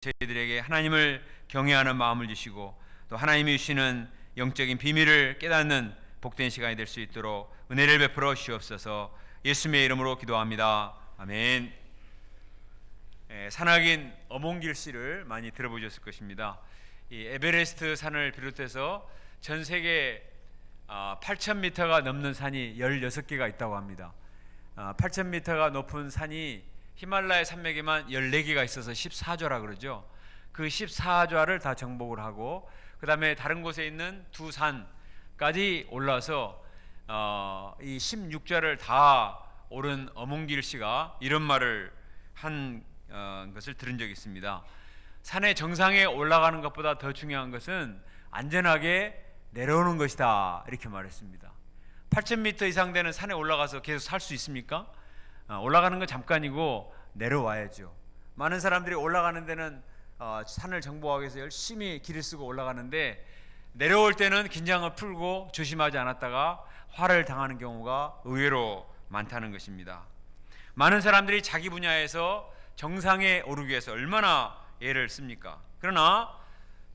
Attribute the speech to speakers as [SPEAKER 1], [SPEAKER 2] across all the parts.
[SPEAKER 1] 저희들에게 하나님을 경외하는 마음을 주시고 또 하나님이 주시는 영적인 비밀을 깨닫는 복된 시간이 될 수 있도록 은혜를 베풀어 주시옵소서. 예수님의 이름으로 기도합니다. 아멘. 산악인 어몽길 씨를 많이 들어보셨을 것입니다. 이 에베레스트 산을 비롯해서 전 세계 8,000m가 넘는 산이 16개가 있다고 합니다. 8,000m가 높은 산이 히말라야 산맥에만 14개가 있어서 14좌라 그러죠. 그 14좌를 다 정복을 하고 그 다음에 다른 곳에 있는 두 산까지 올라서 이 16좌를 다 오른 어몽길 씨가 이런 말을 한 것을 들은 적이 있습니다. 산의 정상에 올라가는 것보다 더 중요한 것은 안전하게 내려오는 것이다, 이렇게 말했습니다. 8,000m 이상 되는 산에 올라가서 계속 살 수 있습니까? 올라가는 건 잠깐이고 내려와야죠. 많은 사람들이 올라가는 데는 산을 정복하기 위해서 열심히 길을 쓰고 올라가는데 내려올 때는 긴장을 풀고 조심하지 않았다가 화를 당하는 경우가 의외로 많다는 것입니다. 많은 사람들이 자기 분야에서 정상에 오르기 위해서 얼마나 애를 씁니까? 그러나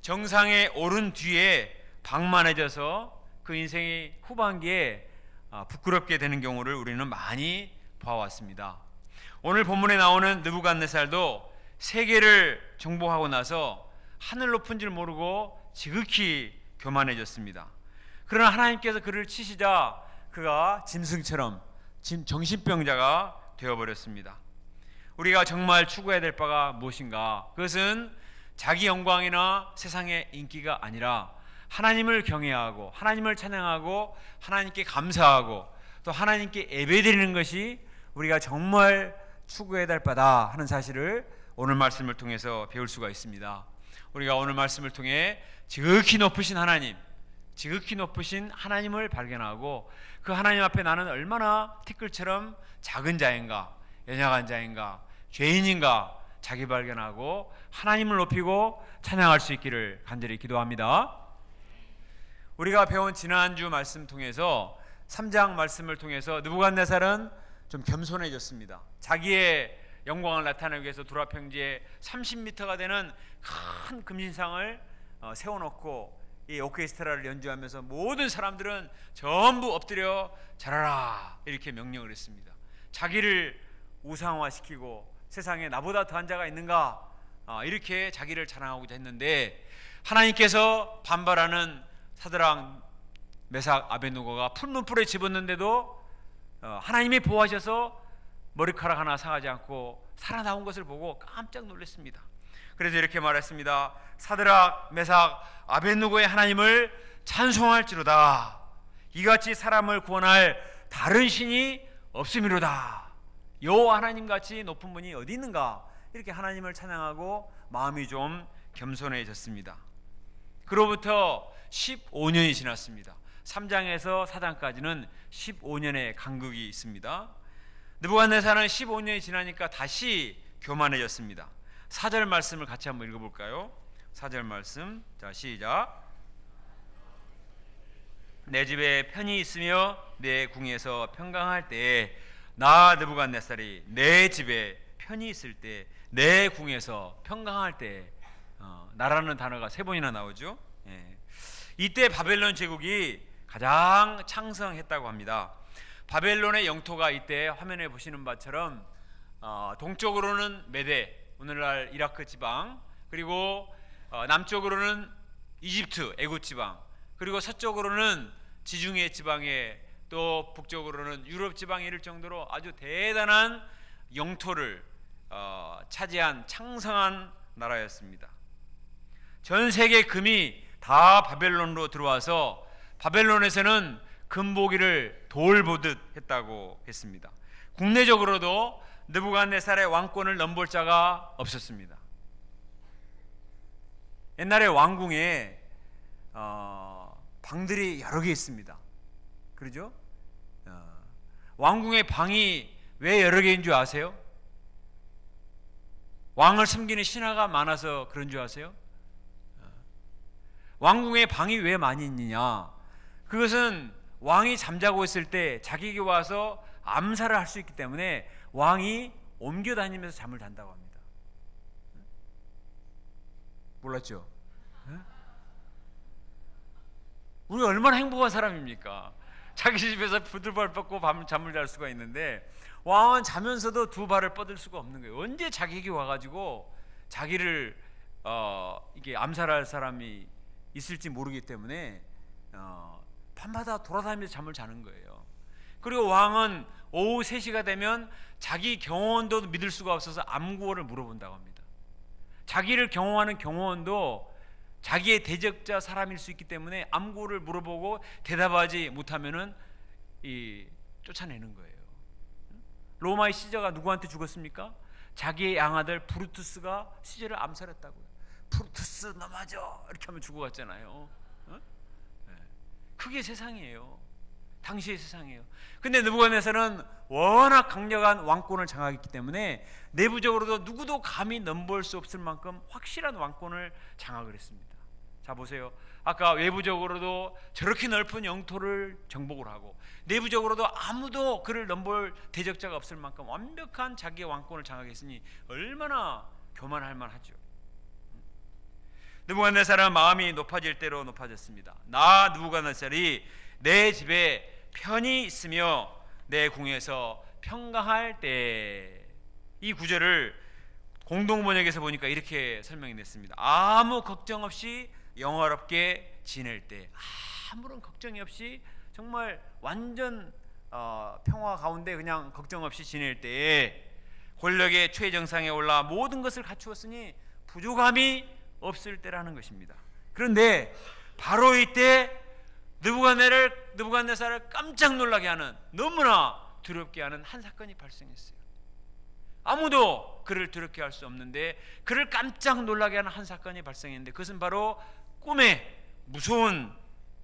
[SPEAKER 1] 정상에 오른 뒤에 방만해져서 그 인생의 후반기에 부끄럽게 되는 경우를 우리는 많이 봐왔습니다. 오늘 본문에 나오는 느부갓네살도 세계를 정복하고 나서 하늘 높은 줄 모르고 지극히 교만해졌습니다. 그러나 하나님께서 그를 치시자 그가 짐승처럼 정신병자가 되어버렸습니다. 우리가 정말 추구해야 될 바가 무엇인가? 그것은 자기 영광이나 세상의 인기가 아니라 하나님을 경외하고 하나님을 찬양하고 하나님께 감사하고 또 하나님께 예배드리는 것이 우리가 정말 추구해야 될 바다 하는 사실을 오늘 말씀을 통해서 배울 수가 있습니다. 우리가 오늘 말씀을 통해 지극히 높으신 하나님, 지극히 높으신 하나님을 발견하고 그 하나님 앞에 나는 얼마나 티끌처럼 작은 자인가, 연약한 자인가, 죄인인가 자기 발견하고 하나님을 높이고 찬양할 수 있기를 간절히 기도합니다. 우리가 배운 지난주 말씀 통해서 3장 말씀을 통해서 느부갓네살은 좀 겸손해졌습니다. 자기의 영광을 나타내기 위해서 두라 평지에 30m가 되는 큰 금신상을 세워놓고 이 오케스트라를 연주하면서 모든 사람들은 전부 엎드려 절하라 이렇게 명령을 했습니다. 자기를 우상화시키고 세상에 나보다 더한 자가 있는가 이렇게 자기를 자랑하고자 했는데 하나님께서 반발하는 사드락, 메삭, 아벳느고가 풀문불에 집었는데도 하나님이 보호하셔서 머리카락 하나 상하지 않고 살아나온 것을 보고 깜짝 놀랐습니다. 그래서 이렇게 말했습니다. 사드락, 메삭, 아벳느고의 하나님을 찬송할지로다. 이같이 사람을 구원할 다른 신이 없음이로다. 여호와 하나님같이 높은 분이 어디 있는가? 이렇게 하나님을 찬양하고 마음이 좀 겸손해졌습니다. 그로부터 15년이 지났습니다. 3장에서 4장까지는 15년의 간극이 있습니다. 느부갓네살은 15년이 지나니까 다시 교만해졌습니다. 4절 말씀을 같이 한번 읽어볼까요? 4절 말씀, 자 시작. 내 집에 편히 있으며 내 궁에서 평강할 때에 나 느부갓네살이 내 집에 편히 있을 때, 내 궁에서 평강할 때, 나라는 단어가 3번이나 나오죠. 이때 바벨론 제국이 가장 창성했다고 합니다. 바벨론의 영토가 이때 화면에 보시는 바처럼 동쪽으로는 메대, 오늘날 이라크 지방, 그리고 남쪽으로는 이집트, 애굽 지방, 그리고 서쪽으로는 지중해 지방에, 또 북쪽으로는 유럽 지방에 이를 정도로 아주 대단한 영토를 차지한 창성한 나라였습니다. 전 세계 금이 다 바벨론으로 들어와서 바벨론에서는 금보기를 돌 보듯 했다고 했습니다. 국내적으로도 느부갓네살의 왕권을 넘볼 자가 없었습니다. 옛날에 왕궁에 방들이 여러 개 있습니다. 그러죠? 왕궁의 방이 왜 여러 개인 줄 아세요? 왕을 섬기는 신하가 많아서 그런 줄 아세요? 왕궁에 방이 왜 많이 있느냐? 그것은 왕이 잠자고 있을 때 자기에게 와서 암살을 할 수 있기 때문에 왕이 옮겨 다니면서 잠을 잔다고 합니다. 몰랐죠? 네? 우리 얼마나 행복한 사람입니까? 자기 집에서 부들발 뻗고 잠을 잘 수가 있는데 왕은 자면서도 두 발을 뻗을 수가 없는 거예요. 언제 자객이 와가지고 자기를 이게 암살할 사람이 있을지 모르기 때문에 밤마다 돌아다니면서 잠을 자는 거예요. 그리고 왕은 오후 3시가 되면 자기 경호원도 믿을 수가 없어서 암구호를 물어본다고 합니다. 자기를 경호하는 경호원도 자기의 대적자 사람일 수 있기 때문에 암구호를 물어보고 대답하지 못하면은 쫓아내는 거예요. 로마의 시저가 누구한테 죽었습니까? 자기의 양아들 브루투스가 시저를 암살했다고요. 브루투스 넘어져 이렇게 하면 죽어갔잖아요. 그게 세상이에요. 당시의 세상이에요. 근데 느부갓네살은 워낙 강력한 왕권을 장악했기 때문에 내부적으로도 누구도 감히 넘볼 수 없을 만큼 확실한 왕권을 장악을 했습니다. 자 보세요. 아까 외부적으로도 저렇게 넓은 영토를 정복을 하고 내부적으로도 아무도 그를 넘볼 대적자가 없을 만큼 완벽한 자기의 왕권을 장악했으니 얼마나 교만할 만하죠. 느부갓네살은 마음이 높아질 대로 높아졌습니다. 나 느부갓네살이 내 집에 편히 있으며 내 궁에서 평강할 때, 이 구절을 공동번역에서 보니까 이렇게 설명이 됐습니다. 아무 걱정 없이 영화롭게 지낼 때, 아무런 걱정이 없이 정말 완전 평화 가운데 그냥 걱정 없이 지낼 때에 권력의 최정상에 올라 모든 것을 갖추었으니 부족함이 없을 때라는 것입니다. 그런데 바로 이때 느부갓네살을 깜짝 놀라게 하는, 너무나 두렵게 하는 한 사건이 발생했어요. 아무도 그를 두렵게 할 수 없는데 그를 깜짝 놀라게 하는 한 사건이 발생했는데 그것은 바로 꿈에 무서운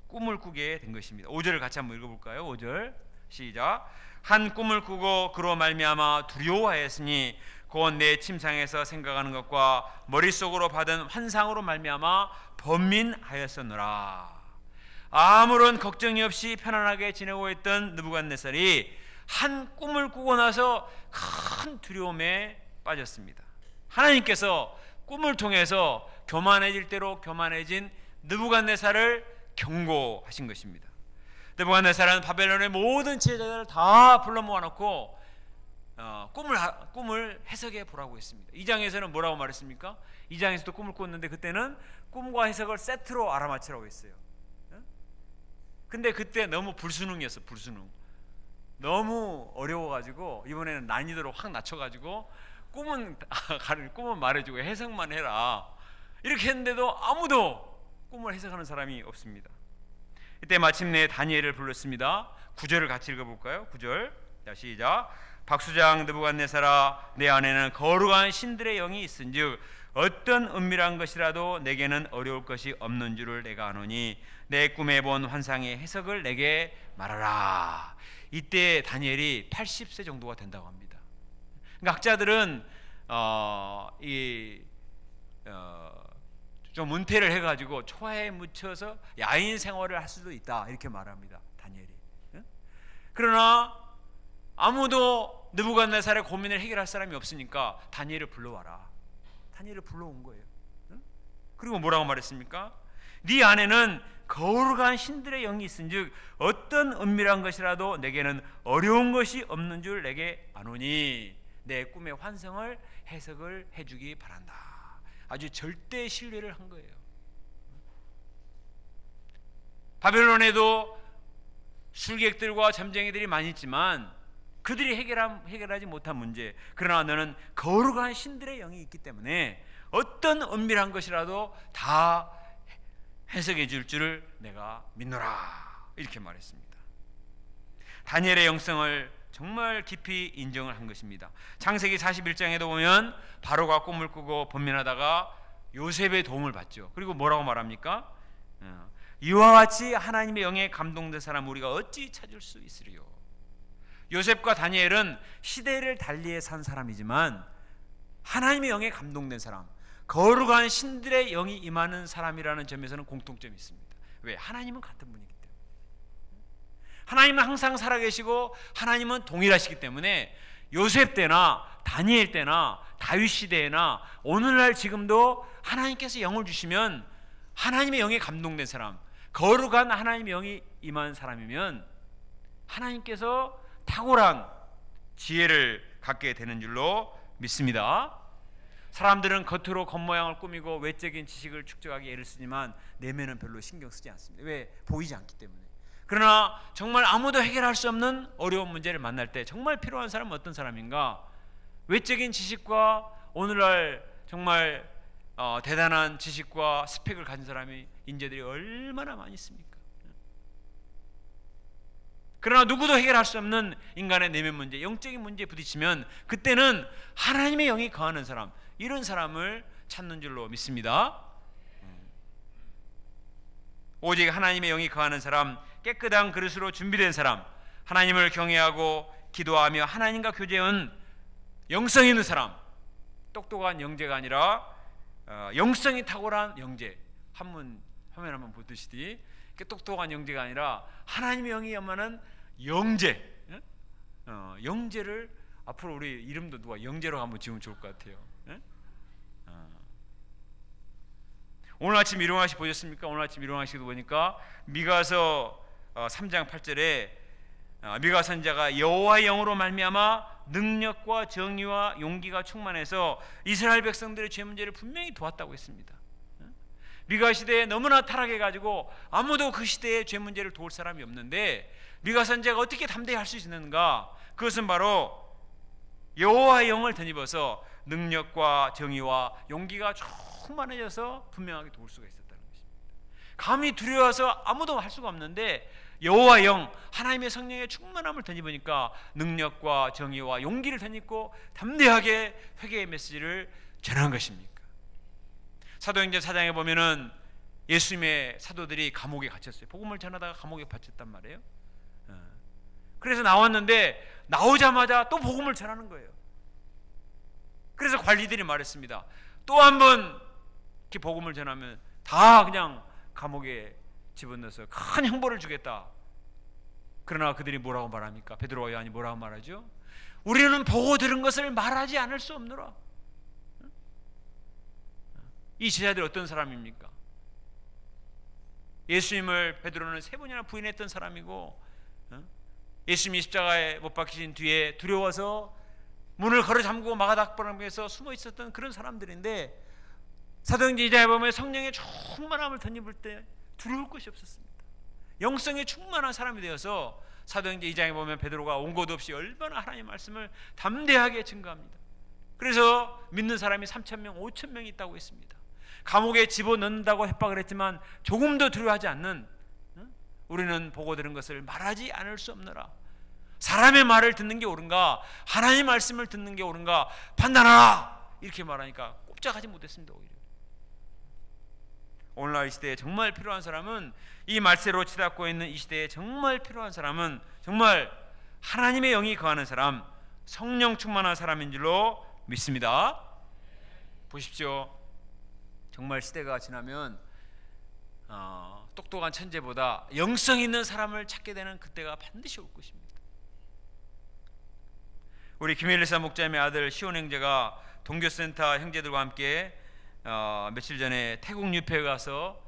[SPEAKER 1] 꿈을 꾸게 된 것입니다. 5절을 같이 한번 읽어볼까요? 5절 시작. 한 꿈을 꾸고 그로 말미암아 두려워하였으니 곧 내 침상에서 생각하는 것과 머릿속으로 받은 환상으로 말미암아 번민하였었노라. 아무런 걱정이 없이 편안하게 지내고 있던 느부갓네살이 한 꿈을 꾸고 나서 큰 두려움에 빠졌습니다. 하나님께서 꿈을 통해서 교만해질 대로 교만해진 느부갓네살을 경고하신 것입니다. 느부갓네살은 바벨론의 모든 지혜자들을 다 불러 모아놓고 꿈을 해석해 보라고 했습니다. 2장에서는 뭐라고 말했습니까? 2장에서도 꿈을 꿨는데 그때는 꿈과 해석을 세트로 알아맞히라고 했어요. 근데 그때 너무 불수능이었어. 불수능. 너무 어려워가지고 이번에는 난이도를 확 낮춰가지고 꿈은 말해주고 해석만 해라 이렇게 했는데도 아무도 꿈을 해석하는 사람이 없습니다. 이때 마침내 다니엘을 불렀습니다. 9절을 같이 읽어볼까요? 9절 자 시작. 박수장 느부갓네살아, 내 안에는 거룩한 신들의 영이 있은즉 어떤 은밀한 것이라도 내게는 어려울 것이 없는 줄을 내가 아노니 내 꿈에 본 환상의 해석을 내게 말하라. 이때 다니엘이 80세 정도가 된다고 합니다. 그러니까 학자들은 좀 은퇴를 해가지고 초하에 묻혀서 야인 생활을 할 수도 있다 이렇게 말합니다. 다니엘이. 그러나 아무도 느부갓네살의 고민을 해결할 사람이 없으니까 다니엘을 불러와라. 다니엘을 불러온 거예요. 그리고 뭐라고 말했습니까? 네 안에는 거룩한 신들의 영이 있은즉 어떤 은밀한 것이라도 내게는 어려운 것이 없는 줄 내게 아노니 내 꿈의 환상을 해석을 해주기 바란다. 아주 절대 신뢰를 한 거예요. 바벨론에도 술객들과 점쟁이들이 많이 있지만 그들이 해결하지 못한 문제, 그러나 너는 거룩한 신들의 영이 있기 때문에 어떤 은밀한 것이라도 다 해석해 줄 줄을 내가 믿노라 이렇게 말했습니다. 다니엘의 영성을 정말 깊이 인정을 한 것입니다. 창세기 41장에도 보면 바로가 꿈을 꾸고 번민하다가 요셉의 도움을 받죠. 그리고 뭐라고 말합니까? 이와 같이 하나님의 영에 감동된 사람 우리가 어찌 찾을 수 있으리요. 요셉과 다니엘은 시대를 달리해 산 사람이지만 하나님의 영에 감동된 사람, 거룩한 신들의 영이 임하는 사람이라는 점에서는 공통점이 있습니다. 왜? 하나님은 같은 분이기 때문에. 하나님은 항상 살아계시고 하나님은 동일하시기 때문에 요셉 때나 다니엘 때나 다윗 시대에나 오늘날 지금도 하나님께서 영을 주시면 하나님의 영에 감동된 사람, 거룩한 하나님의 영이 임한 사람이면 하나님께서 탁월한 지혜를 갖게 되는 줄로 믿습니다. 사람들은 겉으로 겉모양을 꾸미고 외적인 지식을 축적하기 애를 쓰지만 내면은 별로 신경 쓰지 않습니다. 왜? 보이지 않기 때문에. 그러나 정말 아무도 해결할 수 없는 어려운 문제를 만날 때 정말 필요한 사람은 어떤 사람인가? 외적인 지식과 오늘날 정말 대단한 지식과 스펙을 가진 사람이 인재들이 얼마나 많이 있습니까? 그러나 누구도 해결할 수 없는 인간의 내면 문제, 영적인 문제에 부딪히면 그때는 하나님의 영이 거하는 사람, 이런 사람을 찾는 줄로 믿습니다. 오직 하나님의 영이 거하는 사람, 깨끗한 그릇으로 준비된 사람, 하나님을 경외하고 기도하며 하나님과 교제한 영성 있는 사람, 똑똑한 영재가 아니라 영성이 탁월한 영재. 화면 한번 보듯이 똑똑한 영재가 아니라 하나님의 영이 임하는 영재. 영재를 앞으로 우리 이름도 누가 영재로 한번 지으면 좋을 것 같아요. 오늘 아침 일용하시 보셨습니까? 오늘 아침 일용하시도 보니까 미가서 3장 8절에 미가 선지자가 여호와의 영으로 말미암아 능력과 정의와 용기가 충만해서 이스라엘 백성들의 죄 문제를 분명히 도왔다고 했습니다. 미가 시대에 너무나 타락해가지고 아무도 그 시대의 죄 문제를 도울 사람이 없는데 미가 선지자가 어떻게 담대히 할 수 있는가? 그것은 바로 여호와의 영을 덧입어서 능력과 정의와 용기가 충만해져서 분명하게 도울 수가 있었다는 것입니다. 감히 두려워서 아무도 할 수가 없는데 여호와의 영, 하나님의 성령의 충만함을 덧입으니까 능력과 정의와 용기를 덧입고 담대하게 회개의 메시지를 전한 것입니까? 사도행전 4장에 보면은 예수님의 사도들이 감옥에 갇혔어요. 복음을 전하다가 감옥에 갇혔단 말이에요. 그래서 나왔는데 나오자마자 또 복음을 전하는 거예요. 그래서 관리들이 말했습니다. 또 한 번 이렇게 복음을 전하면 다 그냥 감옥에 집어넣어서 큰 형벌을 주겠다. 그러나 그들이 뭐라고 말합니까? 베드로와 요한이 뭐라고 말하죠? 우리는 보고 들은 것을 말하지 않을 수 없노라. 이 제자들 어떤 사람입니까? 예수님을 베드로는 3번이나 부인했던 사람이고 예수님이 십자가에 못 박히신 뒤에 두려워서 문을 걸어 잠그고 마가닥방에서 숨어 있었던 그런 사람들인데 사도행전 2장에 보면 성령의 충만함을 덧입을 때 두려울 것이 없었습니다. 영성에 충만한 사람이 되어서 사도행전 2장에 보면 베드로가 온 곳 없이 얼마나 하나님의 말씀을 담대하게 증거합니다. 그래서 믿는 사람이 3,000명, 5,000명이 있다고 했습니다. 감옥에 집어넣는다고 협박을 했지만 조금도 두려워하지 않는, 우리는 보고 들은 것을 말하지 않을 수 없노라. 사람의 말을 듣는 게 옳은가, 하나님의 말씀을 듣는 게 옳은가 판단하라, 이렇게 말하니까 꼼짝하지 못했습니다. 오히려 오늘날 이 시대에 정말 필요한 사람은, 이 말세로 치닫고 있는 이 시대에 정말 필요한 사람은 정말 하나님의 영이 거하는 사람, 성령 충만한 사람인 줄로 믿습니다. 보십시오. 정말 시대가 지나면 똑똑한 천재보다 영성 있는 사람을 찾게 되는 그때가 반드시 올 것입니다. 우리 김일사 목자님의 아들 시온 형제가 동교센터 형제들과 함께 며칠 전에 태국 유배에 가서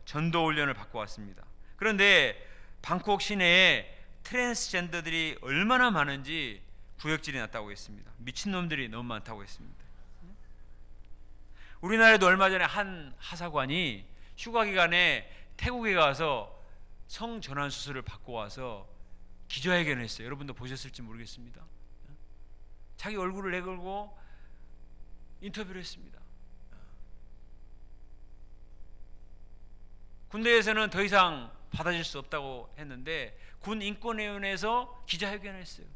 [SPEAKER 1] 전도 훈련을 받고 왔습니다. 그런데 방콕 시내에 트랜스젠더들이 얼마나 많은지 구역질이 났다고 했습니다. 미친놈들이 너무 많다고 했습니다. 우리나라에도 얼마 전에 한 하사관이 휴가 기간에 태국에 가서 성전환 수술을 받고 와서 기자회견을 했어요. 여러분도 보셨을지 모르겠습니다. 자기 얼굴을 내걸고 인터뷰를 했습니다. 군대에서는 더 이상 받아줄 수 없다고 했는데 군 인권위원회에서 기자회견을 했어요.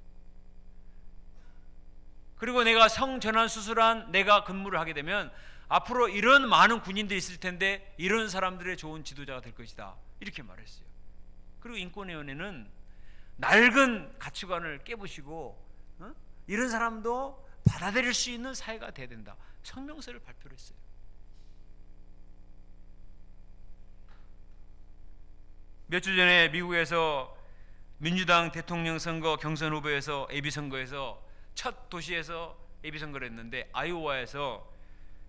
[SPEAKER 1] 그리고 내가 성전환 수술한 내가 근무를 하게 되면 앞으로 이런 많은 군인들이 있을 텐데 이런 사람들의 좋은 지도자가 될 것이다, 이렇게 말했어요. 그리고 인권위원회는 낡은 가치관을 깨부시고 이런 사람도 받아들일 수 있는 사회가 돼야 된다, 성명서를 발표를 했어요. 몇 주 전에 미국에서 민주당 대통령 선거 경선 후보에서 예비선거에서 첫 도시에서 예비선거를 했는데 아이오와에서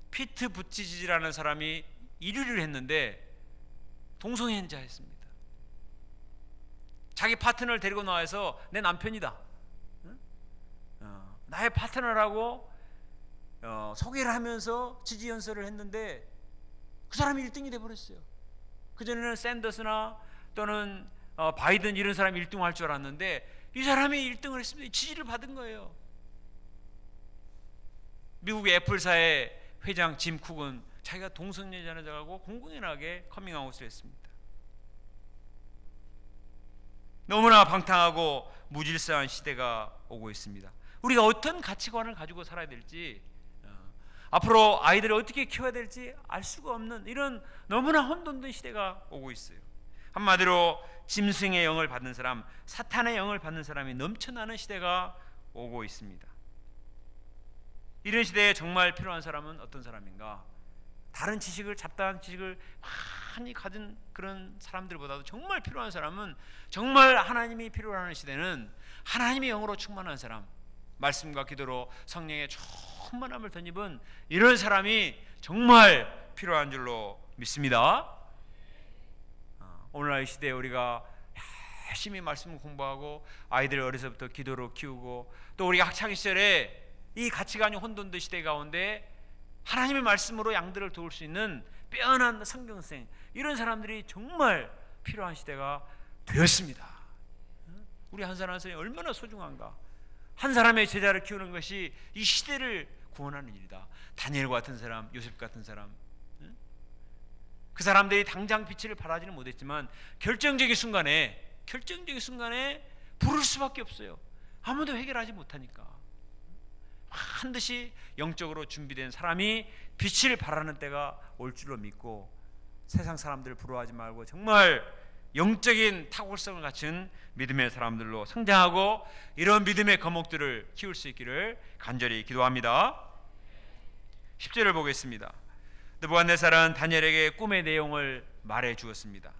[SPEAKER 1] 피트 부티지지라는 사람이 1위를 했는데 동성애자였습니다. 자기 파트너를 데리고 나와서 내 남편이다, 나의 파트너라고 소개를 하면서 지지 연설을 했는데 그 사람이 1등이 돼버렸어요. 그전에는 샌더스나 또는 바이든 이런 사람이 1등 할 줄 알았는데 이 사람이 1등을 했습니다. 지지를 받은 거예요. 미국의 애플사의 회장 짐 쿡은 자기가 동성애자라고 공공연하게 커밍아웃을 했습니다. 너무나 방탕하고 무질서한 시대가 오고 있습니다. 우리가 어떤 가치관을 가지고 살아야 될지, 앞으로 아이들을 어떻게 키워야 될지 알 수가 없는 이런 너무나 혼돈된 시대가 오고 있어요. 한마디로 짐승의 영을 받는 사람, 사탄의 영을 받는 사람이 넘쳐나는 시대가 오고 있습니다. 이런 시대에 정말 필요한 사람은 어떤 사람인가? 다른 지식을, 잡다한 지식을 많이 가진 그런 사람들보다도 정말 필요한 사람은, 정말 하나님이 필요로 하는 시대는 하나님의 영으로 충만한 사람, 말씀과 기도로 성령의 충만함을 덧입은 이런 사람이 정말 필요한 줄로 믿습니다. 오늘날 이 시대에 우리가 열심히 말씀을 공부하고 아이들을 어려서부터 기도로 키우고, 또 우리가 학창시절에 이 가치관이 혼돈된 시대 가운데 하나님의 말씀으로 양들을 도울 수 있는 빼어난 성경생, 이런 사람들이 정말 필요한 시대가 되었습니다. 우리 한 사람 한 사람이 얼마나 소중한가. 한 사람의 제자를 키우는 것이 이 시대를 구원하는 일이다. 다니엘과 같은 사람, 요셉 같은 사람, 그 사람들이 당장 빛을 발하지는 못했지만 결정적인 순간에 부를 수밖에 없어요. 아무도 해결하지 못하니까. 반드시 영적으로 준비된 사람이 빛을 발하는 때가 올 줄로 믿고, 세상 사람들 부러워하지 말고 정말 영적인 탁월성을 갖춘 믿음의 사람들로 성장하고 이런 믿음의 거목들을 키울 수 있기를 간절히 기도합니다. 10절을 보겠습니다. 느부갓네살은 다니엘에게 꿈의 내용을 말해 주었습니다.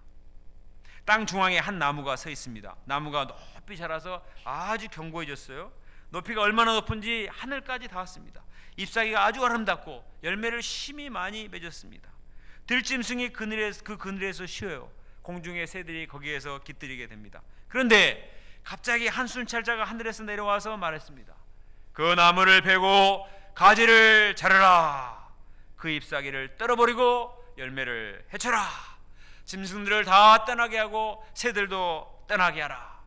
[SPEAKER 1] 땅 중앙에 한 나무가 서 있습니다. 나무가 높이 자라서 아주 견고해졌어요. 높이가 얼마나 높은지 하늘까지 닿았습니다. 잎사귀가 아주 아름답고 열매를 심히 많이 맺었습니다. 들짐승이 그 그늘에서 쉬어요. 공중의 새들이 거기에서 깃들이게 됩니다. 그런데 갑자기 한 순찰자가 하늘에서 내려와서 말했습니다. 그 나무를 베고 가지를 자르라. 그 잎사귀를 떨어버리고 열매를 해쳐라. 짐승들을 다 떠나게 하고 새들도 떠나게 하라.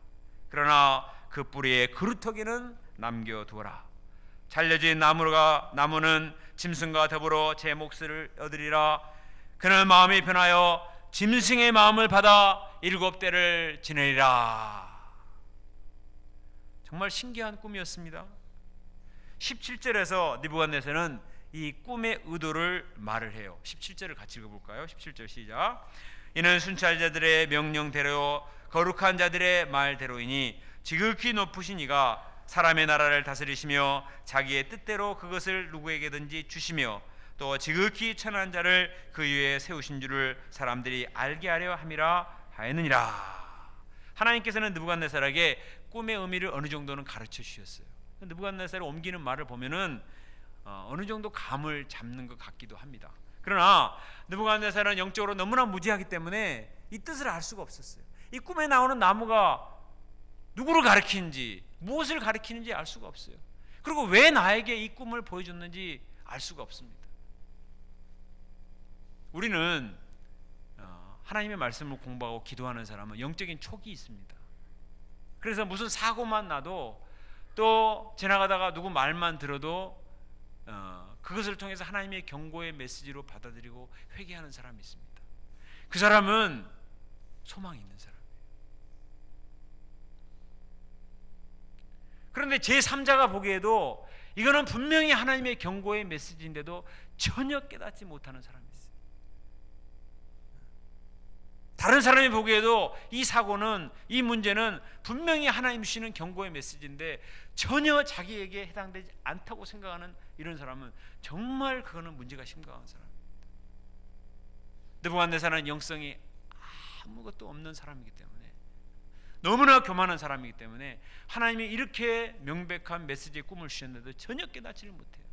[SPEAKER 1] 그러나 그 뿌리에 그루터기는 남겨두어라. 잘려진 나무는 짐승과 더불어 제 몫을 얻으리라. 그는 마음이 변하여 짐승의 마음을 받아 7대를 지내리라. 정말 신기한 꿈이었습니다. 17절에서 느부갓네살은 이 꿈의 의도를 말을 해요. 17절을 같이 읽어볼까요? 17절 시작. 이는 순찰자들의 명령대로 거룩한 자들의 말대로이니 지극히 높으신 이가 사람의 나라를 다스리시며 자기의 뜻대로 그것을 누구에게든지 주시며 또 지극히 천한 자를 그 위에 세우신 줄을 사람들이 알게 하려 함이라 하였느니라. 하나님께서는 느부갓네살에게 꿈의 의미를 어느 정도는 가르쳐 주셨어요. 느부갓네살을 옮기는 말을 보면은 어느 정도 감을 잡는 것 같기도 합니다. 그러나 느부갓네살은 영적으로 너무나 무지하기 때문에 이 뜻을 알 수가 없었어요. 이 꿈에 나오는 나무가 누구를 가리키는지, 무엇을 가리키는지 알 수가 없어요. 그리고 왜 나에게 이 꿈을 보여줬는지 알 수가 없습니다. 우리는 하나님의 말씀을 공부하고 기도하는 사람은 영적인 촉이 있습니다. 그래서 무슨 사고만 나도, 또 지나가다가 누구 말만 들어도 그것을 통해서 하나님의 경고의 메시지로 받아들이고 회개하는 사람이 있습니다. 그 사람은 소망이 있는 사람이에요. 그런데 제3자가 보기에도 이거는 분명히 하나님의 경고의 메시지인데도 전혀 깨닫지 못하는 사람이 있어요. 다른 사람이 보기에도 이 사고는, 이 문제는 분명히 하나님 주시는 경고의 메시지인데 전혀 자기에게 해당되지 않다고 생각하는 이런 사람은 정말 그거는 문제가 심각한 사람입니다. 느부갓네살은 영성이 아무것도 없는 사람이기 때문에 너무나 교만한 사람이기 때문에 하나님이 이렇게 명백한 메시지의 꿈을 주셨는데도 전혀 깨닫지를 못해요.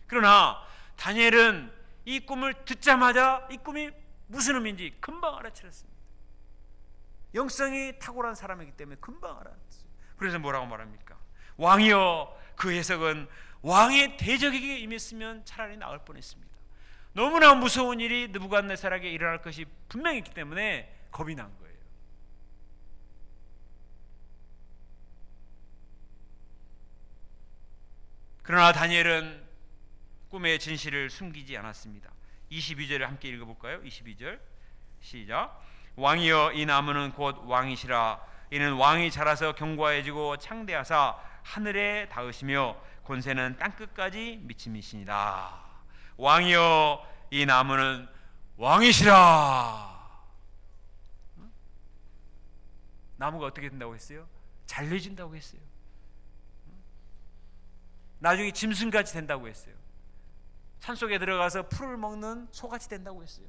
[SPEAKER 1] 그러나 다니엘은 이 꿈을 듣자마자 이 꿈이 무슨 의미인지 금방 알아차렸습니다. 영성이 탁월한 사람이기 때문에 금방 알아들었어요. 그래서 뭐라고 말합니까? 왕이여, 그 해석은 왕의 대적에게 임했으면 차라리 나을 뻔했습니다. 너무나 무서운 일이 느부갓네살에게 일어날 것이 분명히 있기 때문에 겁이 난 거예요. 그러나 다니엘은 꿈의 진실을 숨기지 않았습니다. 22절을 함께 읽어볼까요? 22절 시작. 왕이여, 이 나무는 곧 왕이시라. 이는 왕이 자라서 견고해지고 창대하사 하늘에 닿으시며 권세는 땅끝까지 미침이시니라. 왕이여, 이 나무는 왕이시라. 나무가 어떻게 된다고 했어요? 잘려진다고 했어요. 나중에 짐승같이 된다고 했어요. 산속에 들어가서 풀을 먹는 소같이 된다고 했어요.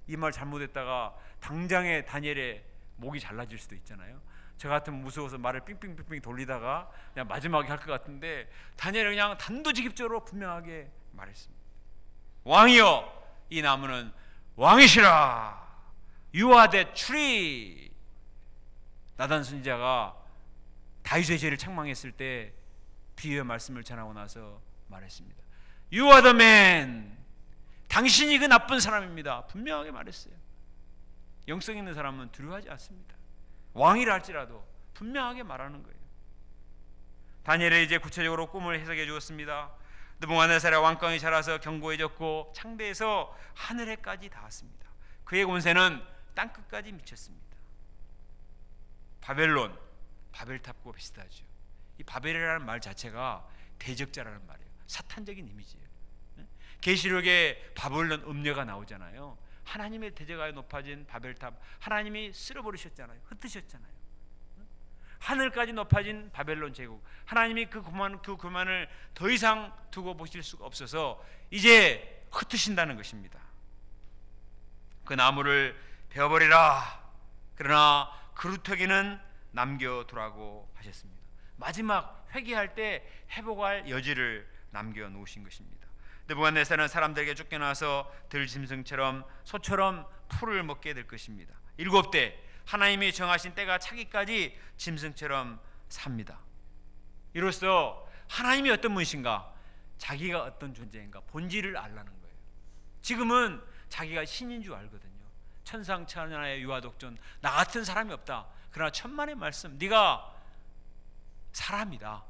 [SPEAKER 1] 이 말 잘못했다가 당장에 다니엘의 목이 잘라질 수도 있잖아요. 저 같으면 무서워서 말을 삥삥삥삥 돌리다가 그냥 마지막에 할 것 같은데 다니엘은 그냥 단도직입적으로 분명하게 말했습니다. 왕이여, 이 나무는 왕이시라. You are the tree. 나단 선지자가 다윗의 죄를 책망했을 때 비유의 말씀을 전하고 나서 말했습니다. You are the man. 당신이 그 나쁜 사람입니다. 분명하게 말했어요. 영성 있는 사람은 두려워하지 않습니다. 왕이라 할지라도 분명하게 말하는 거예요. 다니엘은 이제 구체적으로 꿈을 해석해 주었습니다. 느부갓네살의 왕권이 자라서 견고해졌고 창대해서 하늘에까지 닿았습니다. 그의 권세는 땅끝까지 미쳤습니다. 바벨론, 바벨탑과 비슷하죠. 이 바벨이라는 말 자체가 대적자라는 말이에요. 사탄적인 이미지예요. 계시록에 바벨론 음녀가 나오잖아요. 하나님의 대적하여 높아진 바벨탑, 하나님이 쓸어버리셨잖아요. 흩으셨잖아요. 하늘까지 높아진 바벨론 제국, 하나님이 그 교만을 더 이상 두고 보실 수가 없어서 이제 흩으신다는 것입니다. 그 나무를 베어버리라. 그러나 그루터기는 남겨두라고 하셨습니다. 마지막 회개할 때 회복할 여지를 남겨놓으신 것입니다. 느부갓네살은 사람들에게 쫓겨나서 들짐승처럼 소처럼 풀을 먹게 될 것입니다. 7대 하나님이 정하신 때가 차기까지 짐승처럼 삽니다. 이로써 하나님이 어떤 분이신가, 자기가 어떤 존재인가 본질을 알라는 거예요. 지금은 자기가 신인 줄 알거든요. 천상천하의 유아독존, 나 같은 사람이 없다. 그러나 천만의 말씀, 네가 사람이다,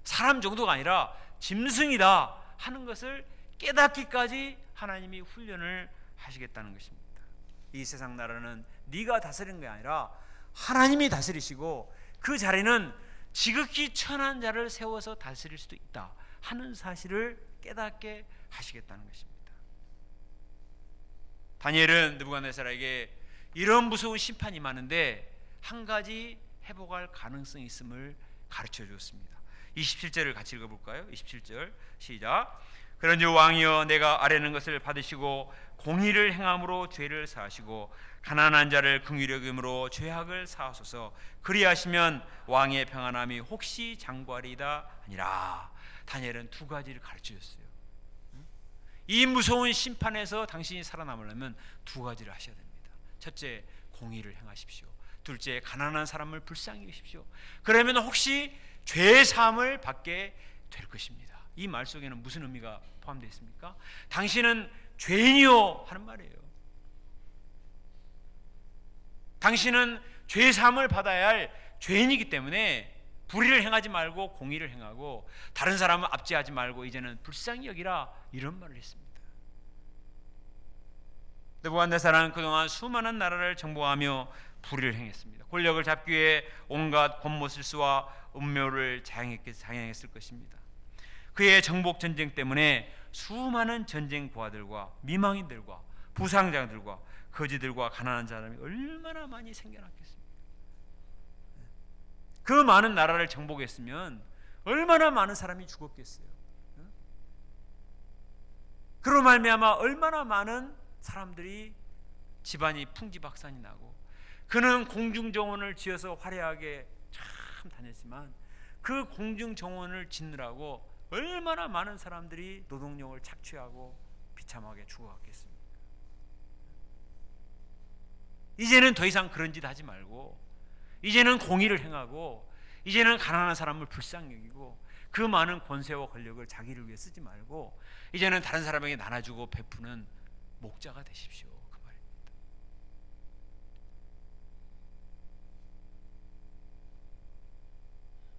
[SPEAKER 1] 사람 정도가 아니라 짐승이다 하는 것을 깨닫기까지 하나님이 훈련을 하시겠다는 것입니다. 이 세상 나라는 네가 다스리는 게 아니라 하나님이 다스리시고 그 자리는 지극히 천한 자를 세워서 다스릴 수도 있다 하는 사실을 깨닫게 하시겠다는 것입니다. 다니엘은 느부갓네살에게 이런 무서운 심판이 많은데 한 가지 회복할 가능성이 있음을 가르쳐 주었습니다. 27절을 같이 읽어볼까요? 27절 시작. 그런즉 왕이여, 내가 아뢰는 것을 받으시고 공의를 행함으로 죄를 사하시고 가난한 자를 긍휼히 여김으로 죄악을 사하소서. 그리하시면 왕의 평안함이 혹시 장구하리이다 아니라. 다니엘은 두 가지를 가르쳐줬어요. 이 무서운 심판에서 당신이 살아남으려면 두 가지를 하셔야 됩니다. 첫째, 공의를 행하십시오. 둘째, 가난한 사람을 불쌍히 여기십시오. 그러면 혹시 죄 사함을 받게 될 것입니다. 이 말 속에는 무슨 의미가 포함되어 있습니까? 당신은 죄인이요 하는 말이에요. 당신은 죄 사함을 받아야 할 죄인이기 때문에 불의를 행하지 말고 공의를 행하고 다른 사람을 압제하지 말고 이제는 불쌍히 여기라, 이런 말을 했습니다. 느부갓네살은 그동안 수많은 나라를 정복하며 불의를 행했습니다. 권력을 잡기 위해 온갖 권모술수와 음묘를 자행했을 것입니다. 그의 정복 전쟁 때문에 수많은 전쟁 부하들과 미망인들과 부상자들과 거지들과 가난한 사람이 얼마나 많이 생겨났겠습니까? 그 많은 나라를 정복했으면 얼마나 많은 사람이 죽었겠어요. 그로 말미암아 얼마나 많은 사람들이 집안이 풍지박산이 나고 그는 공중정원을 지어서 화려하게 참 다녔지만 그 공중정원을 짓느라고 얼마나 많은 사람들이 노동력을 착취하고 비참하게 죽어갔겠습니까? 이제는 더 이상 그런 짓 하지 말고, 이제는 공의를 행하고, 이제는 가난한 사람을 불쌍히 여기고, 그 많은 권세와 권력을 자기를 위해 쓰지 말고 이제는 다른 사람에게 나눠주고 베푸는 목자가 되십시오, 그 말입니다.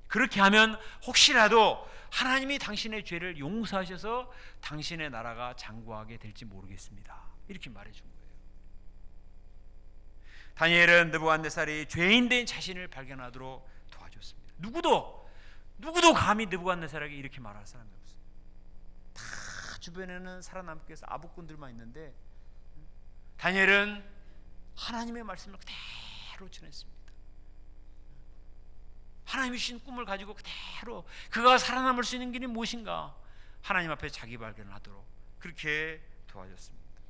[SPEAKER 1] 그렇게 하면 혹시라도 하나님이 당신의 죄를 용서하셔서 당신의 나라가 장구하게 될지 모르겠습니다, 이렇게 말해준 거예요. 다니엘은 느부갓네살이 죄인된 자신을 발견하도록 도와줬습니다. 누구도 감히 느부갓네살에게 이렇게 말할 사람이 없어요. 다 주변에는 살아남기 위해서 아부꾼들만 있는데 다니엘은 하나님의 말씀을 그대로 전했습니다. 하나님이 주신 꿈을 가지고 그대로 그가 살아남을 수 있는 길이 무엇인가 하나님 앞에 자기 발견을 하도록 그렇게 도와줬습니다.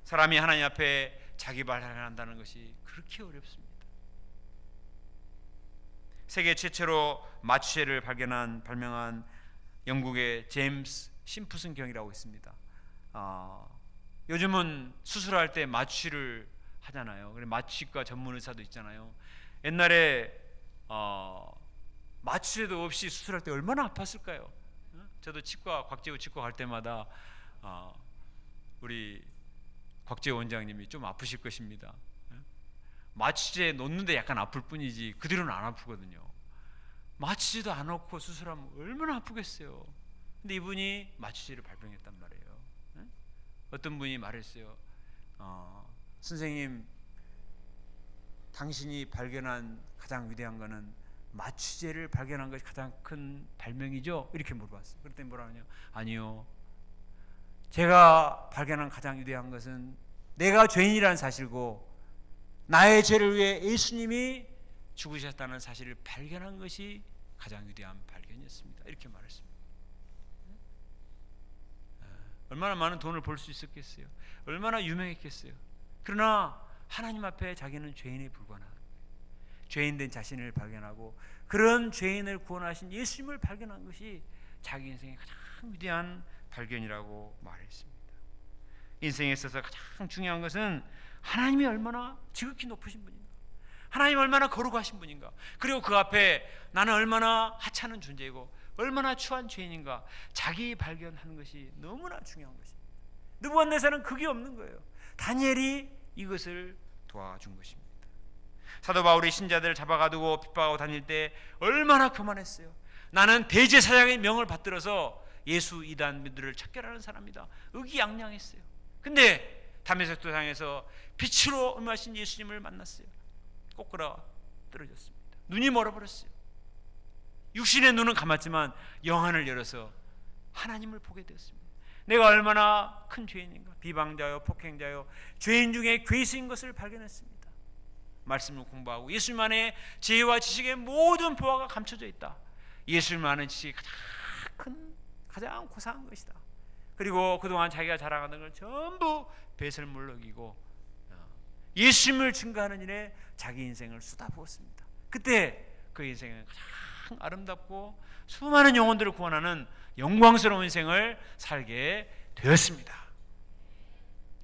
[SPEAKER 1] 사람이 하나님 앞에 자기 발견한다는 것이 그렇게 어렵습니다. 세계 최초로 마취제를 발명한 영국의 제임스 심프슨 경이라고 있습니다. 요즘은 수술할 때 마취를 하잖아요. 그리고 마취과 전문 의사도 있잖아요. 옛날에 마취제도 없이 수술할 때 얼마나 아팠을까요? 저도 곽재우 치과 갈 때마다 우리 곽재우 원장님이 좀 아프실 것입니다. 마취제 놓는데 약간 아플 뿐이지 그대로는 안 아프거든요. 마취제도 안 넣고 수술하면 얼마나 아프겠어요. 근데 이분이 마취제를 발명했단 말이에요. 어떤 분이 말했어요. 선생님, 당신이 발견한 가장 위대한 것은 마취제를 발견한 것이 가장 큰 발명이죠? 이렇게 물어봤어요. 그랬더니 뭐라 하냐? 아니요, 제가 발견한 가장 위대한 것은 내가 죄인이라는 사실고 나의 죄를 위해 예수님이 죽으셨다는 사실을 발견한 것이 가장 위대한 발견이었습니다, 이렇게 말했습니다. 얼마나 많은 돈을 벌 수 있었겠어요? 얼마나 유명했겠어요? 그러나 하나님 앞에 자기는 죄인에 불과한 죄인된 자신을 발견하고 그런 죄인을 구원하신 예수님을 발견한 것이 자기 인생의 가장 위대한 발견이라고 말했습니다. 인생에 있어서 가장 중요한 것은 하나님이 얼마나 지극히 높으신 분인가, 하나님이 얼마나 거룩하신 분인가, 그리고 그 앞에 나는 얼마나 하찮은 존재이고 얼마나 추한 죄인인가 자기 발견하는 것이 너무나 중요한 것입니다. 느부갓네살은 그게 없는 거예요. 다니엘이 이것을 도와준 것입니다. 사도 바울이 신자들을 잡아가두고 핍박하고 다닐 때 얼마나 교만했어요. 나는 대제사장의 명을 받들어서 예수 이단들을 척결하는 사람이다, 의기양양했어요. 근데 다메섹 도상에서 빛으로 임하신 예수님을 만났어요. 꼬꾸라 떨어졌습니다. 눈이 멀어버렸어요. 육신의 눈은 감았지만 영안을 열어서 하나님을 보게 되었습니다. 내가 얼마나 큰 죄인인가, 비방자요 폭행자요 죄인 중에 괴수인 것을 발견했습니다. 말씀을 공부하고 예수님 안에 지혜와 지식의 모든 보화가 감춰져 있다. 예수님 아는 지식이 가장 큰, 가장 고상한 것이다. 그리고 그동안 자기가 자랑하는 걸 전부 배설물로 여기고 예수님을 증거하는 일에 자기 인생을 쏟아부었습니다. 그때 그 인생은 가장 아름답고 수많은 영혼들을 구원하는 영광스러운 인생을 살게 되었습니다.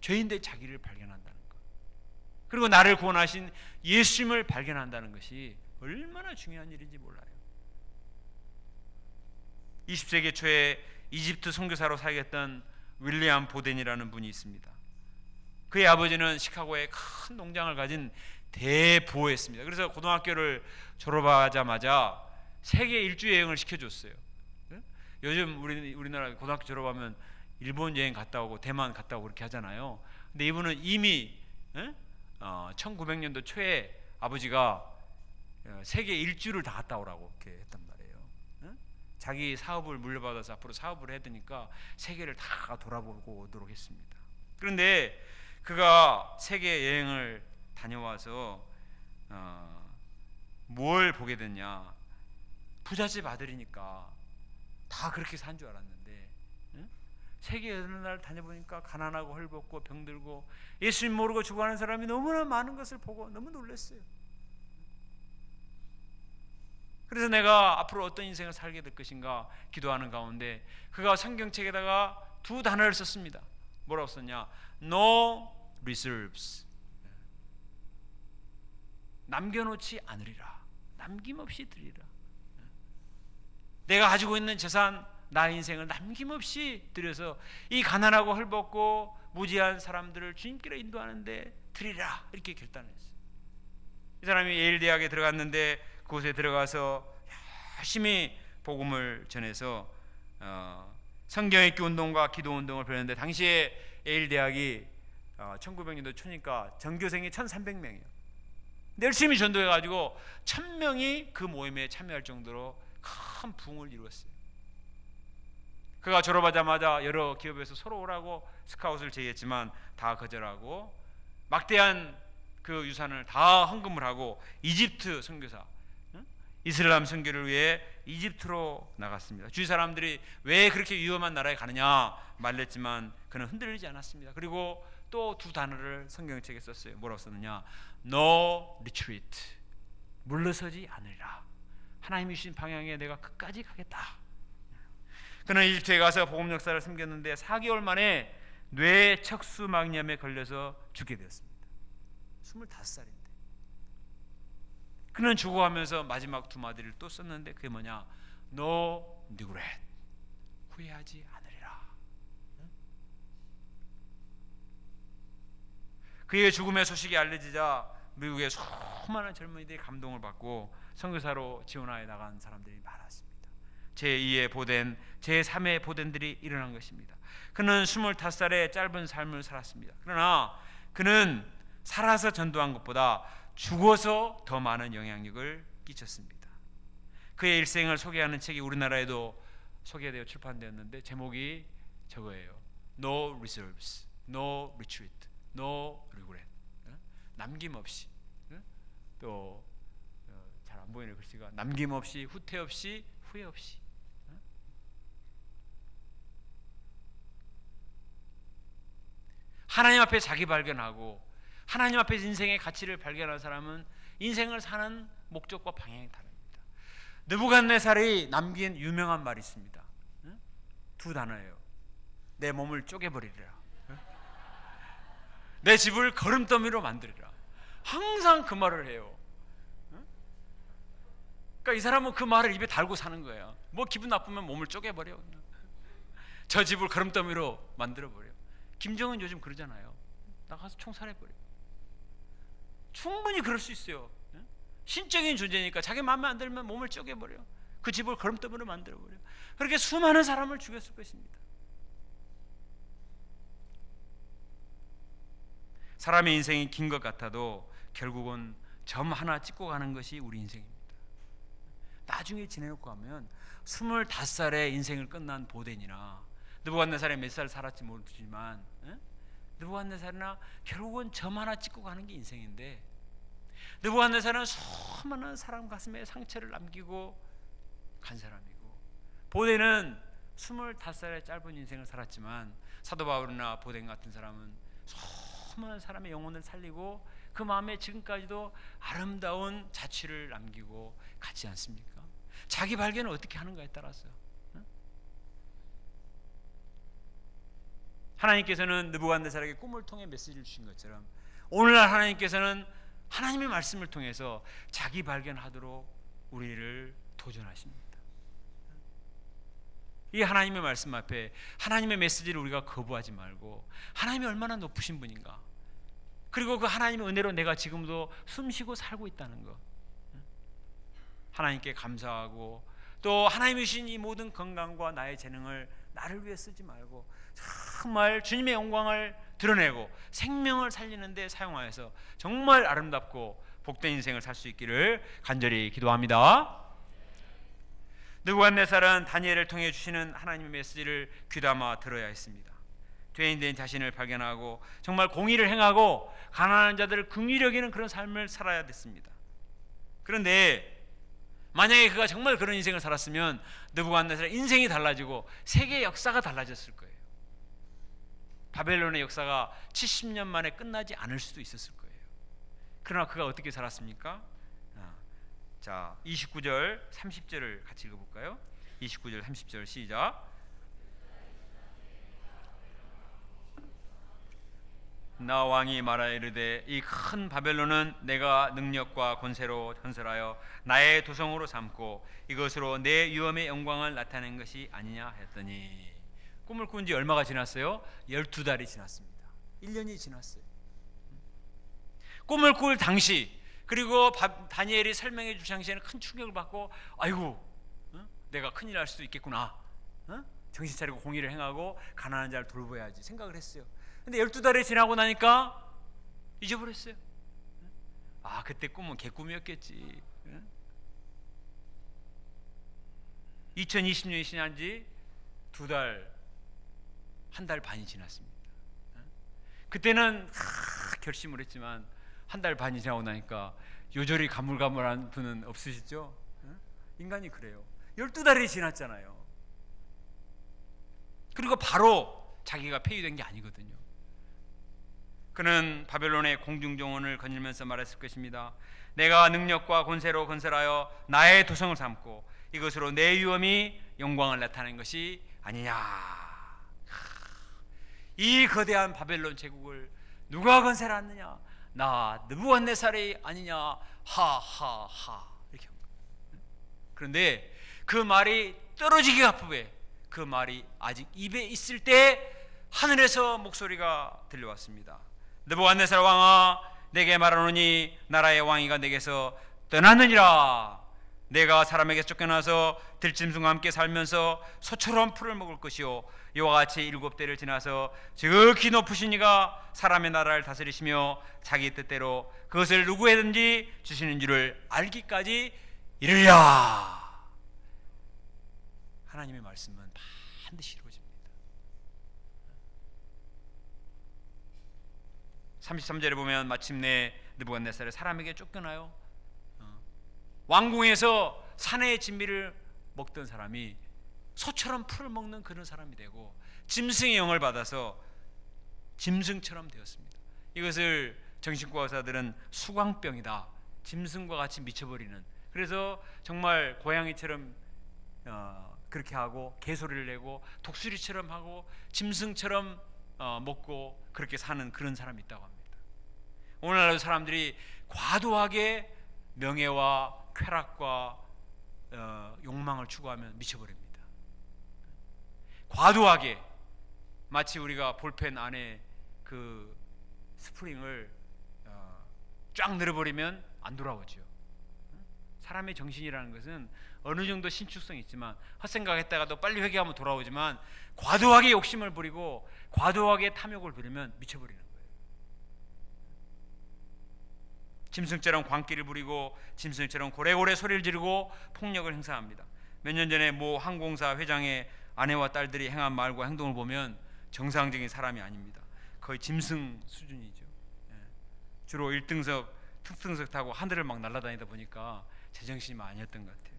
[SPEAKER 1] 죄인된 자기를 발견한다는 것, 그리고 나를 구원하신 예수님을 발견한다는 것이 얼마나 중요한 일인지 몰라요. 20세기 초에 이집트 선교사로 사역했던 윌리엄 보덴이라는 분이 있습니다. 그의 아버지는 시카고에 큰 농장을 가진 대부호였습니다. 그래서 고등학교를 졸업하자마자 세계 일주 여행을 시켜줬어요. 요즘 우리나라 고등학교 졸업하면 일본 여행 갔다 오고 대만 갔다 오고 그렇게 하잖아요. 근데 이분은 이미 1900년도 초에 아버지가 세계 일주를 다 갔다 오라고 이렇게 했단 말이에요. 자기 사업을 물려받아서 앞으로 사업을 해야 되니까 세계를 다 돌아보고 오도록 했습니다. 그런데 그가 세계 여행을 다녀와서 뭘 보게 됐냐, 부잣집 아들이니까 다 그렇게 산 줄 알았는데 세계 어느 날 다녀보니까 가난하고 헐벗고 병들고 예수님 모르고 죽어가는 사람이 너무나 많은 것을 보고 너무 놀랐어요. 그래서 내가 앞으로 어떤 인생을 살게 될 것인가 기도하는 가운데 그가 성경책에다가 두 단어를 썼습니다. 뭐라고 썼냐? No reserves. 남겨놓지 않으리라. 남김없이 드리라. 내가 가지고 있는 재산, 나의 인생을 남김없이 드려서 이 가난하고 헐벗고 무지한 사람들을 주님께로 인도하는데 드리라. 이렇게 결단했어요. 이 사람이 예일 대학에 들어갔는데 그곳에 들어가서 열심히 복음을 전해서 성경 읽기 운동과 기도 운동을 벌였는데 당시에 예일 대학이 1900년도 초니까 전교생이 1300명이에요. 열심히 전도해가지고 1000명이 그 모임에 참여할 정도로 큰 부흥을 이루었어요. 그가 졸업하자마자 여러 기업에서 서로 오라고 스카웃을 제의했지만 다 거절하고 막대한 그 유산을 다 헌금을 하고 이집트 선교사, 이슬람 선교를 위해 이집트로 나갔습니다. 주위 사람들이 왜 그렇게 위험한 나라에 가느냐 말렸지만 그는 흔들리지 않았습니다. 그리고 또 두 단어를 성경책에 썼어요. 뭐라고 썼느냐? No retreat. 물러서지 않으리라. 하나님이 주신 방향에 내가 끝까지 가겠다. 그는 이집트에 가서 복음 역사를 섬겼는데 4개월 만에 뇌 척수막염에 걸려서 죽게 되었습니다. 25살인데 그는 죽어가면서 마지막 두 마디를 또 썼는데 그게 뭐냐? No regret. 후회하지 않으리라. 그의 죽음의 소식이 알려지자 미국의 수많은 젊은이들이 감동을 받고 선교사로 지원하여 나간 사람들이 많았습니다. 제2의 보덴, 제3의 보덴들이 일어난 것입니다. 그는 25살의 짧은 삶을 살았습니다. 그러나 그는 살아서 전도한 것보다 죽어서 더 많은 영향력을 끼쳤습니다. 그의 일생을 소개하는 책이 우리나라에도 소개되어 출판되었는데 제목이 저거예요. No reserves, no retreat, no regret. 남김없이, 또 잘 안 보이는 글씨가 남김없이, 후퇴 없이, 후회 없이. 하나님 앞에 자기 발견하고 하나님 앞에 인생의 가치를 발견한 사람은 인생을 사는 목적과 방향이 다릅니다. 느부갓네살이 남긴 유명한 말이 있습니다. 두 단어예요. 내 몸을 쪼개버리리라. 내 집을 거름더미로 만들리라. 항상 그 말을 해요. 그러니까 이 사람은 그 말을 입에 달고 사는 거예요. 뭐 기분 나쁘면 몸을 쪼개버려. 그냥. 저 집을 거름더미로 만들어버려. 김정은 요즘 그러잖아요. 나가서 총살해버려. 충분히 그럴 수 있어요. 신적인 존재니까 자기 마음에 안 들면 몸을 쪼개버려. 그 집을 거름더미로 만들어버려. 그렇게 수많은 사람을 죽였을 것입니다. 사람의 인생이 긴 것 같아도 결국은 점 하나 찍고 가는 것이 우리 인생입니다. 나중에 지내놓고 하면 25살의 인생을 끝난 보덴이나 느부갓네살이 몇 살 살았지 모르지만 느부갓네살이나 결국은 점 하나 찍고 가는 게 인생인데 느부갓네살은 수많은 사람 가슴에 상처를 남기고 간 사람이고 보덴은 25살의 짧은 인생을 살았지만 사도 바울이나 보덴 같은 사람은 수많은 사람의 영혼을 살리고 그 마음에 지금까지도 아름다운 자취를 남기고 가지 않습니까? 자기 발견을 어떻게 하는가에 따라서 하나님께서는 느부갓네살에게 꿈을 통해 메시지를 주신 것처럼 오늘날 하나님께서는 하나님의 말씀을 통해서 자기 발견하도록 우리를 도전하십니다. 이 하나님의 말씀 앞에 하나님의 메시지를 우리가 거부하지 말고 하나님이 얼마나 높으신 분인가, 그리고 그 하나님의 은혜로 내가 지금도 숨쉬고 살고 있다는 것, 하나님께 감사하고 또 하나님이 주신 이 모든 건강과 나의 재능을 나를 위해 쓰지 말고 정말 주님의 영광을 드러내고 생명을 살리는 데 사용하여서 정말 아름답고 복된 인생을 살 수 있기를 간절히 기도합니다. 느부갓네살은 다니엘을 통해 주시는 하나님의 메시지를 귀담아 들어야 했습니다. 죄인된 자신을 발견하고 정말 공의를 행하고 가난한 자들을 긍휼히 여기는 그런 삶을 살아야 됐습니다. 그런데 만약에 그가 정말 그런 인생을 살았으면 느부갓네살의 인생이 달라지고 세계의 역사가 달라졌을 거예요. 바벨론의 역사가 70년 만에 끝나지 않을 수도 있었을 거예요. 그러나 그가 어떻게 살았습니까? 자, 29절 30절을 같이 읽어볼까요? 29절 30절 시작. 나 왕이 말하여 이르되 이 큰 바벨론은 내가 능력과 권세로 건설하여 나의 도성으로 삼고 이것으로 내 위엄의 영광을 나타낸 것이 아니냐 했더니, 꿈을 꾼 지 얼마가 지났어요? 12달이 지났습니다. 1년이 지났어요. 꿈을 꿀 당시, 그리고 다니엘이 설명해 줄 당시에는 큰 충격을 받고, 아이고 내가 큰일 날 수도 있겠구나, 정신 차리고 공의를 행하고 가난한 자를 돌봐야지 생각을 했어요. 근데 12달이 지나고 나니까 잊어버렸어요. 아, 그때 꿈은 개꿈이었겠지. 2020년이 지난 지 2달, 1달 반이 지났습니다. 그때는 결심을 했지만 1달 반이 지나고 나니까 요절이 가물가물한 분은 없으시죠? 인간이 그래요. 12달이 지났잖아요. 그리고 바로 자기가 폐위된 게 아니거든요. 그는 바벨론의 공중정원을 거닐면서 말했을 것입니다. 내가 능력과 권세로 건설하여 나의 도성을 삼고 이것으로 내 위엄이 영광을 나타낸 것이 아니냐. 이 거대한 바벨론 제국을 누가 건설하느냐? 나 느부갓네살이 아니냐. 하하하 이렇게 합니다. 그런데 그 말이 떨어지기 앞부에, 그 말이 아직 입에 있을 때 하늘에서 목소리가 들려왔습니다. 느부갓네살 왕아, 내게 말하노니 나라의 왕위가 내게서 떠났느니라. 내가 사람에게 쫓겨나서 들짐승과 함께 살면서 소처럼 풀을 먹을 것이요, 이와 같이 7대를 지나서 지극히 높으신 이가 사람의 나라를 다스리시며 자기 뜻대로 그것을 누구에든지 주시는 줄을 알기까지 이르랴. 하나님의 말씀은 반드시 이루어집니다. 33절에 보면 마침내 느부갓네살이 사람에게 쫓겨나요. 왕궁에서 사내의 진미를 먹던 사람이 소처럼 풀을 먹는 그런 사람이 되고, 짐승의 영을 받아서 짐승처럼 되었습니다. 이것을 정신과 의사들은 수광병이다, 짐승과 같이 미쳐버리는, 그래서 정말 고양이처럼 그렇게 하고 개소리를 내고 독수리처럼 하고 짐승처럼 먹고 그렇게 사는 그런 사람이 있다고 합니다. 오늘날의 사람들이 과도하게 명예와 쾌락과 욕망을 추구하면 미쳐버립니다. 과도하게, 마치 우리가 볼펜 안에 그 스프링을 쫙 늘어버리면 안 돌아오죠. 사람의 정신이라는 것은 어느 정도 신축성이 있지만 헛생각했다가도 빨리 회개하면 돌아오지만, 과도하게 욕심을 부리고 과도하게 탐욕을 부리면 미쳐버리는 거예요. 짐승처럼 광기를 부리고 짐승처럼 고래고래 소리를 지르고 폭력을 행사합니다. 몇 년 전에 모 항공사 회장의 아내와 딸들이 행한 말과 행동을 보면 정상적인 사람이 아닙니다. 거의 짐승 수준이죠. 주로 1등석, 특등석 타고 하늘을 막 날아다니다 보니까 제정신이 아니었던 것 같아요.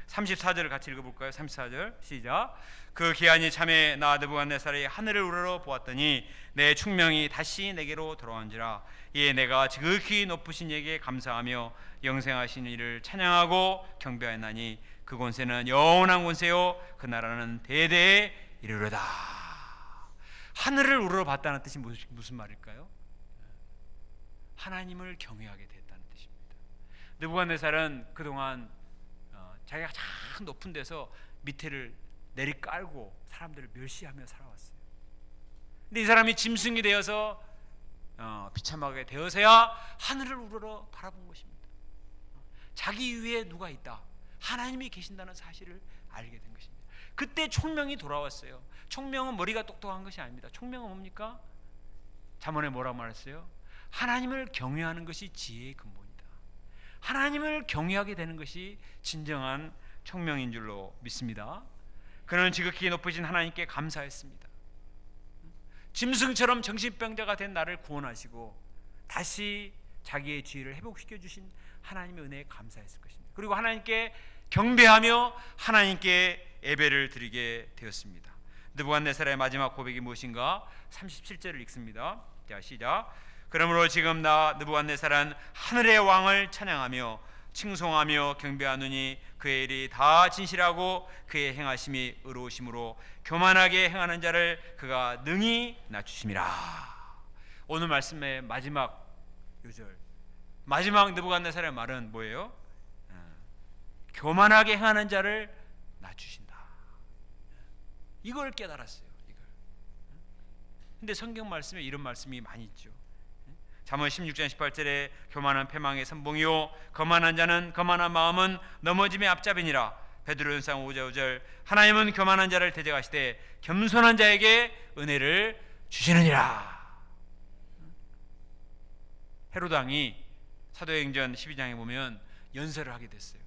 [SPEAKER 1] 34절을 같이 읽어볼까요? 34절 시작. 그 기한이 참에 나 느부갓네살이 하늘을 우러러 보았더니 내 충명이 다시 내게로 돌아온지라. 이에 내가 지극히 높으신 이에게 감사하며 영생하신 이를 찬양하고 경배하나니 그 권세는 영원한 권세요 그 나라는 대대에 이르르다. 하늘을 우러러 봤다는 뜻이 무슨 말일까요? 하나님을 경외하게 됐다는 뜻입니다. 느부갓네살은 그동안 자기가 가장 높은 데서 밑에를 내리깔고 사람들을 멸시하며 살아왔어요. 근데 이 사람이 짐승이 되어서 비참하게 되어서야 하늘을 우러러 바라본 것입니다. 자기 위에 누가 있다, 하나님이 계신다는 사실을 알게 된 것입니다. 그때 총명이 돌아왔어요. 총명은 머리가 똑똑한 것이 아닙니다. 총명은 뭡니까? 잠언에 뭐라고 말했어요? 하나님을 경외하는 것이 지혜의 근본이다. 하나님을 경외하게 되는 것이 진정한 총명인 줄로 믿습니다. 그는 지극히 높으신 하나님께 감사했습니다. 짐승처럼 정신병자가 된 나를 구원하시고 다시 자기의 지혜를 회복시켜 주신 하나님의 은혜에 감사했을 것입니다. 그리고 하나님께 경배하며 하나님께 예배를 드리게 되었습니다. 느부갓네살의 마지막 고백이 무엇인가? 37절을 읽습니다. 자, 시작. 그러므로 지금 나 느부갓네살은 하늘의 왕을 찬양하며 칭송하며 경배하노니 그의 일이 다 진실하고 그의 행하심이 의로우심으로 교만하게 행하는 자를 그가 능히 낮추심이라. 오늘 말씀의 마지막 요절, 마지막 느부갓네살의 말은 뭐예요? 교만하게 행하는 자를 낮추신다. 이걸 깨달았어요. 이걸. 근데 성경 말씀에 이런 말씀이 많이 있죠. 잠언 16장 18절에 교만은 패망의 선봉이요 거만한 자는 거만한 마음은 넘어짐의 앞잡이니라. 베드로전서 5장 5절 하나님은 교만한 자를 대적하시되 겸손한 자에게 은혜를 주시느니라. 헤롯 왕이 사도행전 12장에 보면 연설을 하게 됐어요.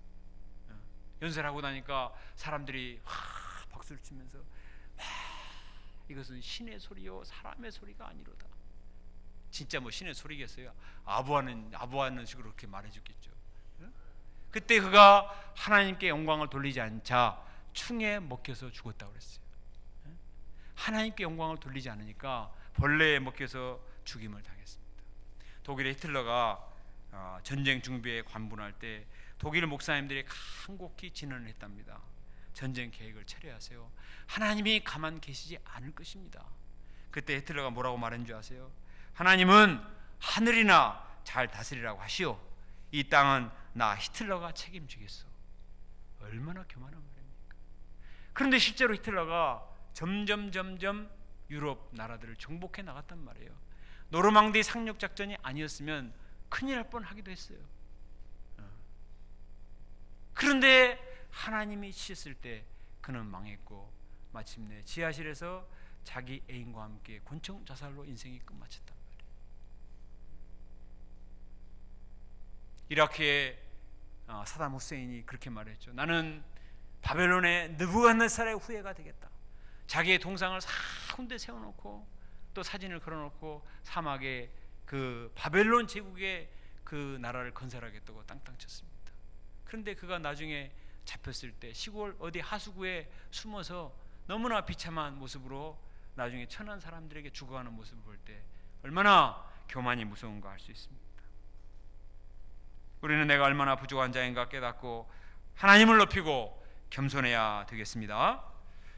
[SPEAKER 1] 연설하고 나니까 사람들이 박수를 치면서 이것은 신의 소리요 사람의 소리가 아니로다. 진짜 뭐 신의 소리겠어요? 아부하는 식으로 그렇게 말해줬겠죠. 그때 그가 하나님께 영광을 돌리지 않자 충에 먹혀서 죽었다고 그랬어요. 하나님께 영광을 돌리지 않으니까 벌레에 먹혀서 죽임을 당했습니다. 독일의 히틀러가 전쟁 준비에 관분할 때 독일 목사님들이 간곡히 진언을 했답니다. 전쟁 계획을 처리하세요. 하나님이 가만 계시지 않을 것입니다. 그때 히틀러가 뭐라고 말한 줄 아세요? 하나님은 하늘이나 잘 다스리라고 하시오. 이 땅은 나 히틀러가 책임지겠어. 얼마나 교만한 말입니까? 그런데 실제로 히틀러가 점점 유럽 나라들을 정복해 나갔단 말이에요. 노르망디 상륙 작전이 아니었으면 큰일 날 뻔하기도 했어요. 그런데 하나님이 치셨을 때 그는 망했고 마침내 지하실에서 자기 애인과 함께 권총 자살로 인생이 끝마쳤단 말이에요. 이라크의 사담 후세인이 그렇게 말했죠. 나는 바벨론의 느부갓네살의 후예가 되겠다. 자기의 동상을 4군데 세워놓고 또 사진을 걸어놓고 사막에 그 바벨론 제국의 그 나라를 건설하겠다고 땅땅 쳤습니다. 그런데 그가 나중에 잡혔을 때 시골 어디 하수구에 숨어서 너무나 비참한 모습으로 나중에 천한 사람들에게 죽어가는 모습을 볼 때 얼마나 교만이 무서운가 알 수 있습니다. 우리는 내가 얼마나 부족한 자인가 깨닫고 하나님을 높이고 겸손해야 되겠습니다.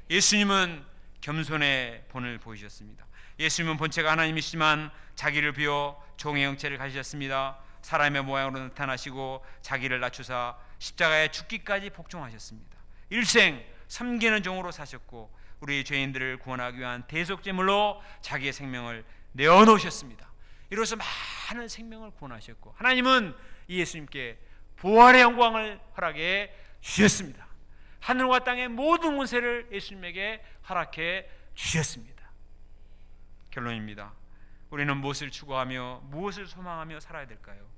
[SPEAKER 1] 예수님은 겸손의 본을 보이셨습니다. 예수님은 본체가 하나님이시지만 자기를 비워 종의 형체를 가지셨습니다. 사람의 모양으로 나타나시고 자기를 낮추사 십자가에 죽기까지 복종하셨습니다. 일생 섬기는 종으로 사셨고 우리 죄인들을 구원하기 위한 대속제물로 자기의 생명을 내어놓으셨습니다. 이로써 많은 생명을 구원하셨고 하나님은 이 예수님께 부활의 영광을 허락해 주셨습니다. 하늘과 땅의 모든 권세를 예수님에게 허락해 주셨습니다. 결론입니다. 우리는 무엇을 추구하며 무엇을 소망하며 살아야 될까요?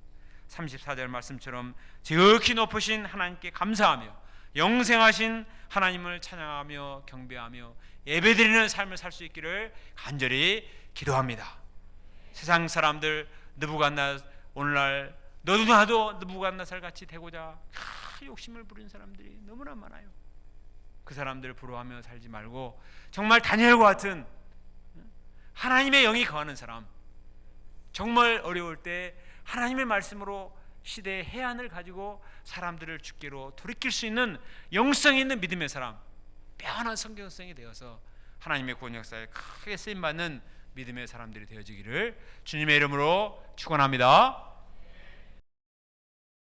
[SPEAKER 1] 34절 말씀처럼 지극히 높으신 하나님께 감사하며 영생하신 하나님을 찬양하며 경배하며 예배드리는 삶을 살 수 있기를 간절히 기도합니다. 세상 사람들 오늘날 너도 나도 느부갓네살 같이 되고자 욕심을 부린 사람들이 너무나 많아요. 그 사람들을 부러워하며 살지 말고 정말 다니엘과 같은 하나님의 영이 거하는 사람, 정말 어려울 때 하나님의 말씀으로 시대의 해안을 가지고 사람들을 주께로 돌이킬 수 있는 영성 있는 믿음의 사람, 빼어난 성경성이 되어서 하나님의 구원 역사에 크게 쓰임받는 믿음의 사람들이 되어지기를 주님의 이름으로 축원합니다.